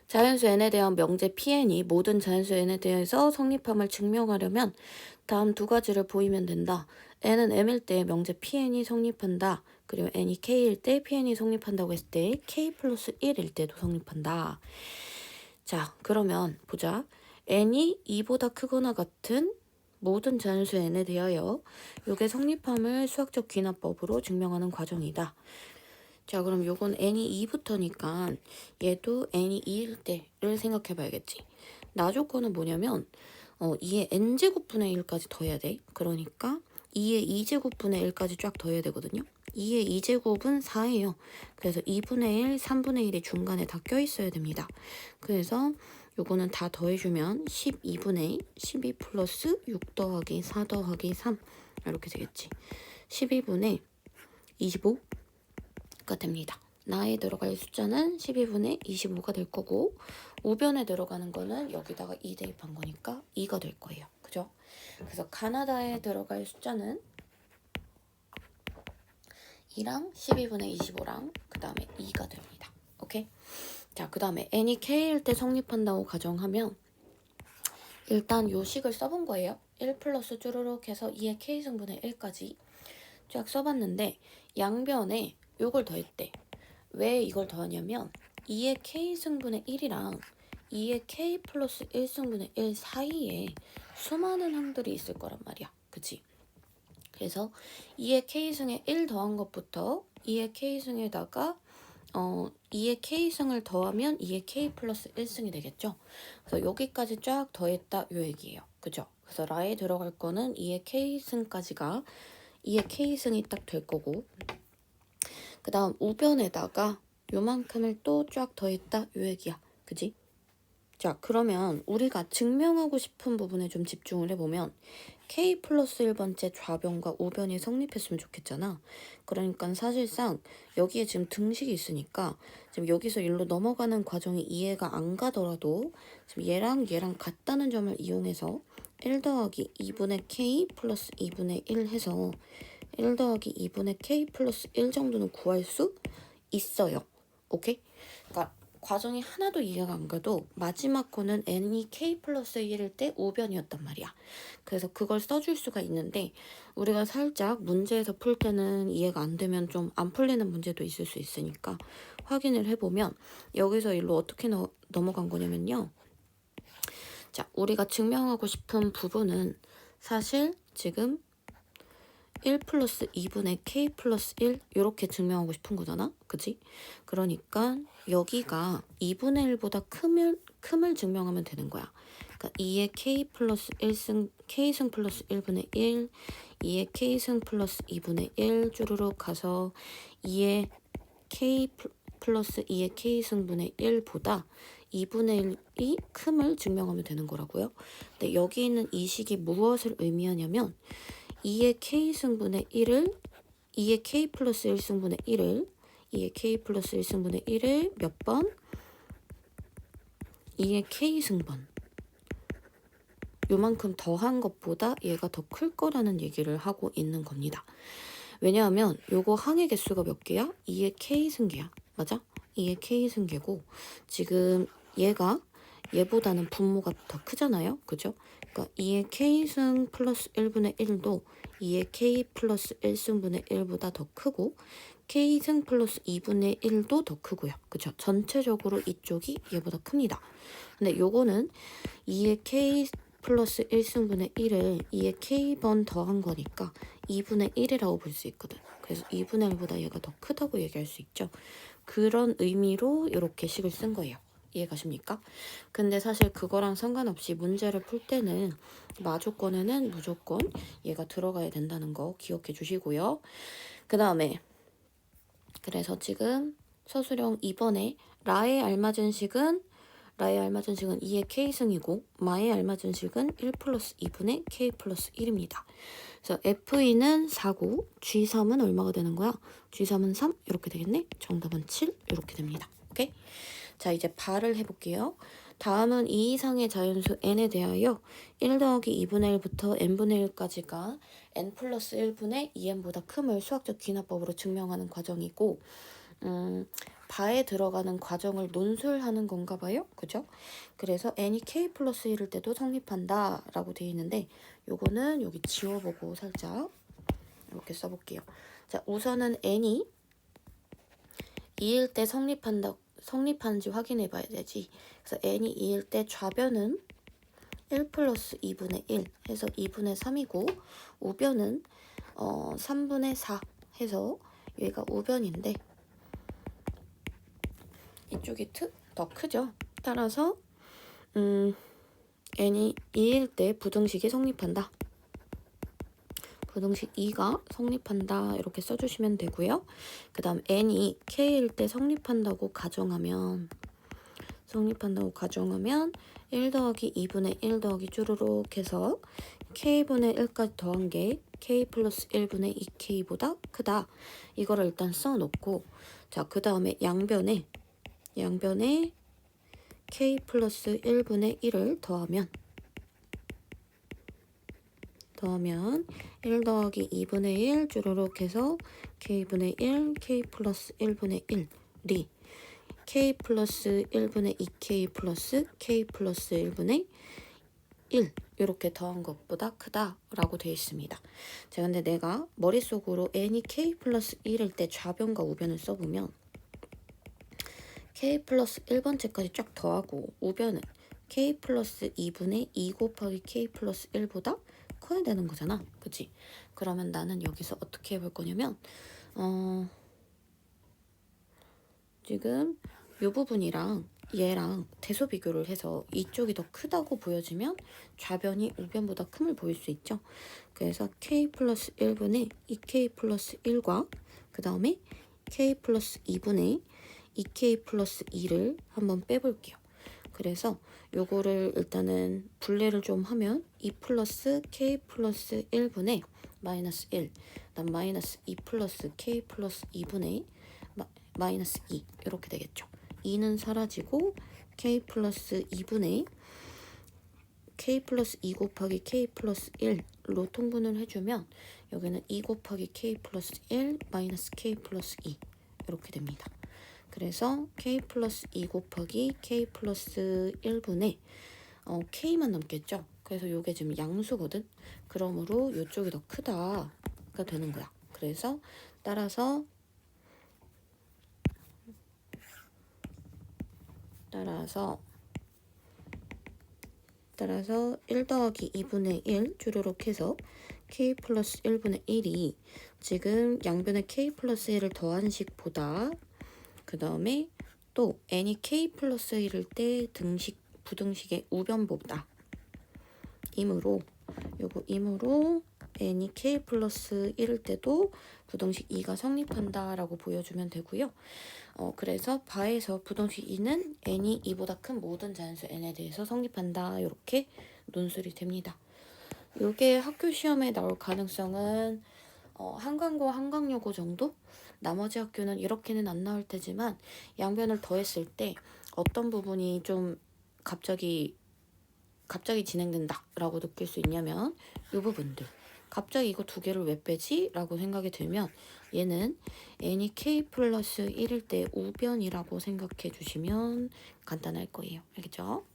자연수 n에 대한 명제 Pn이 모든 자연수 n에 대해서 성립함을 증명하려면 다음 두 가지를 보이면 된다. n은 m일 때 명제 Pn이 성립한다. 그리고 n이 k일 때 Pn이 성립한다고 했을 때 k 플러스 1일 때도 성립한다. 자, 그러면 보자. n이 2보다 크거나 같은 모든 자연수 n에 대하여 요게 성립함을 수학적 귀납법으로 증명하는 과정이다. 자, 그럼 요건 n이 2부터니까 얘도 n이 2일 때를 생각해 봐야겠지. 나 조건은 뭐냐면 2의 n제곱분의 1까지 더해야 돼. 그러니까 2의 2제곱분의 1까지 쫙 더해야 되거든요. 2의 2제곱은 4예요. 그래서 2분의 1, 3분의 1이 중간에 다 껴있어야 됩니다. 그래서 요거는 다 더해주면 12분의 12 플러스 6 더하기 4 더하기 3 이렇게 되겠지. 12분의 25가 됩니다. 나에 들어갈 숫자는 12분의 25가 될 거고 우변에 들어가는 거는 여기다가 2 대입한 거니까 2가 될 거예요. 그죠? 그래서 가나다에 들어갈 숫자는 2랑 12분의 25랑 그 다음에 2가 됩니다. 오케이? 자, 그 다음에 n이 k일 때 성립한다고 가정하면 일단 요 식을 써본 거예요. 1 플러스 쭈루룩 해서 2의 k승분의 1까지 쫙 써봤는데 양변에 요걸 더했대. 왜 이걸 더하냐면 2의 k승분의 1이랑 2의 k 플러스 1승분의 1 사이에 수많은 항들이 있을 거란 말이야. 그치? 그래서 2의 k승에 1 더한 것부터 2의 k승에다가 2의 k승을 더하면 2의 k 플러스 1승이 되겠죠. 그래서 여기까지 쫙 더했다 요 얘기예요. 그죠? 그래서 라에 들어갈 거는 2의 k승까지가 2의 k승이 딱 될 거고 그 다음 우변에다가 요만큼을 또 쫙 더했다 요 얘기야. 그지? 자, 그러면 우리가 증명하고 싶은 부분에 좀 집중을 해보면 k 플러스 1번째 좌변과 우변이 성립했으면 좋겠잖아. 그러니까 사실상 여기에 지금 등식이 있으니까 지금 여기서 일로 넘어가는 과정이 이해가 안 가더라도 지금 얘랑 같다는 점을 이용해서 1 더하기 2분의 k 플러스 2분의 1 해서 1 더하기 2분의 k 플러스 1 정도는 구할 수 있어요. 오케이? 그러니까 과정이 하나도 이해가 안 가도 마지막 거는 n이 k 플러스 1일 때 우변이었단 말이야. 그래서 그걸 써줄 수가 있는데 우리가 살짝 문제에서 풀 때는 이해가 안 되면 좀 안 풀리는 문제도 있을 수 있으니까 확인을 해보면 여기서 일로 어떻게 넘어간 거냐면요. 자, 우리가 증명하고 싶은 부분은 사실 지금 1 플러스 2분의 k 플러스 1 이렇게 증명하고 싶은 거잖아. 그치? 그러니까 여기가 2분의 1보다 큼을 증명하면 되는 거야. 그러니까 2의 k 플러스 1승 k승 플러스 1분의 1 2의 k승 플러스 2분의 1 쭈루룩 가서 2의 k 플러스 2의 k승분의 1보다 2분의 1이 큼을 증명하면 되는 거라고요. 근데 여기 있는 이 식이 무엇을 의미하냐면 2의 k승분의 1을 2의 k 플러스 1승분의 1을 2의 k 플러스 1승분의 1을 몇 번? 2의 k승번 요만큼 더한 것보다 얘가 더 클 거라는 얘기를 하고 있는 겁니다. 왜냐하면 요거 항의 개수가 몇 개야? 2의 k승계야. 맞아? 2의 k승계고 지금 얘보다는 분모가 더 크잖아요. 그죠? 그러니까 2의 k승 플러스 1분의 1도 2의 k 플러스 1승분의 1보다 더 크고 k승 플러스 2분의 1도 더 크고요. 그죠? 전체적으로 이쪽이 얘보다 큽니다. 근데 요거는 2의 k 플러스 1승분의 1을 2의 k번 더한 거니까 2분의 1이라고 볼 수 있거든. 그래서 2분의 1보다 얘가 더 크다고 얘기할 수 있죠. 그런 의미로 이렇게 식을 쓴 거예요. 이해가십니까? 근데 사실 그거랑 상관없이 문제를 풀 때는 마조건에는 무조건 얘가 들어가야 된다는 거 기억해 주시고요. 그 다음에 그래서 지금 서술형 2번에 라에 알맞은 식은 2의 k승이고 마에 알맞은 식은 1 플러스 2분의 k 플러스 1입니다. 그래서 F2는 4고 G3은 얼마가 되는 거야? G3은 3 이렇게 되겠네? 정답은 7 이렇게 됩니다. 오케이? 자, 이제 발을 해볼게요. 다음은 이 이상의 자연수 n에 대하여 1 더하기 2분의 1부터 n분의 1까지가 n 플러스 1분의 2n보다 큼을 수학적 귀납법으로 증명하는 과정이고 바에 들어가는 과정을 논술하는 건가 봐요. 그죠? 그래서 n이 k 플러스 1일 때도 성립한다 라고 되어 있는데 요거는 여기 지워보고 살짝 이렇게 써볼게요. 자, 우선은 n이 2일 때 성립하는지 확인해 봐야 되지. 그래서 n이 2일 때 좌변은 1 플러스 2분의 1 해서 2분의 3이고 우변은 3분의 4 해서 여기가 우변인데 이쪽이 더 크죠. 따라서 n이 2일 때 부등식이 성립한다. 부등식 2가 성립한다 이렇게 써주시면 되고요. 그 다음 n이 k일 때 성립한다고 가정하면 1 더하기 2분의 1 더하기 쭈루룩 해서 k분의 1까지 더한 게 k 플러스 1분의 2k보다 크다. 이거를 일단 써놓고 자, 그 다음에 양변에 k 플러스 1분의 1을 더하면 1 더하기 2분의 1 쭈루룩 해서 k분의 1, k 플러스 1분의 1이 k 플러스 1분의 2k 플러스 k 플러스 1분의 1 이렇게 더한 것보다 크다라고 되어 있습니다. 자, 근데 내가 머릿속으로 n이 k 플러스 1일 때 좌변과 우변을 써보면 k 플러스 1번째까지 쫙 더하고 우변은 k 플러스 2분의 2 곱하기 k 플러스 1보다 커야 되는 거잖아. 그치? 그러면 나는 여기서 어떻게 해볼 거냐면 지금 이 부분이랑 얘랑 대소 비교를 해서 이쪽이 더 크다고 보여지면 좌변이 우변보다 큼을 보일 수 있죠. 그래서 k 플러스 1분의 2k 플러스 1과 그 다음에 k 플러스 2분의 2k 플러스 2를 한번 빼볼게요. 그래서 요거를 일단은 분례를 좀 하면 2 플러스 k 플러스 1분의 마이너스 1 그다음 마이너스 2 플러스 k 플러스 2분의 마이너스 2 이렇게 되겠죠. 2는 사라지고 k 플러스 2분의 k 플러스 2 곱하기 k 플러스 1로 통분을 해주면 여기는 2 곱하기 k 플러스 1 마이너스 k 플러스 2 이렇게 됩니다. 그래서 k 플러스 2 곱하기 k 플러스 1분의 k만 남겠죠. 그래서 요게 지금 양수거든. 그러므로 이쪽이 더 크다가 되는 거야. 그래서 따라서 1 더하기 2분의 1 주르륵 해서 k 플러스 1분의 1이 지금 양변에 k 플러스 1을 더한 식보다 그 다음에 또 n이 k 플러스 1일 때 부등식의 우변보다 이므로 n이 k 플러스 1일 때도 부등식 2가 성립한다라고 보여주면 되고요. 그래서 바에서 부등식 2는 n이 2보다 큰 모든 자연수 n에 대해서 성립한다. 이렇게 논술이 됩니다. 이게 학교 시험에 나올 가능성은 한강고 한강여고 정도? 나머지 학교는 이렇게는 안 나올 테지만 양변을 더했을 때 어떤 부분이 좀 갑자기 진행된다 라고 느낄 수 있냐면 이 부분들 갑자기 이거 두 개를 왜 빼지? 라고 생각이 들면 얘는 n이 k 플러스 1일 때 우변이라고 생각해 주시면 간단할 거예요. 알겠죠?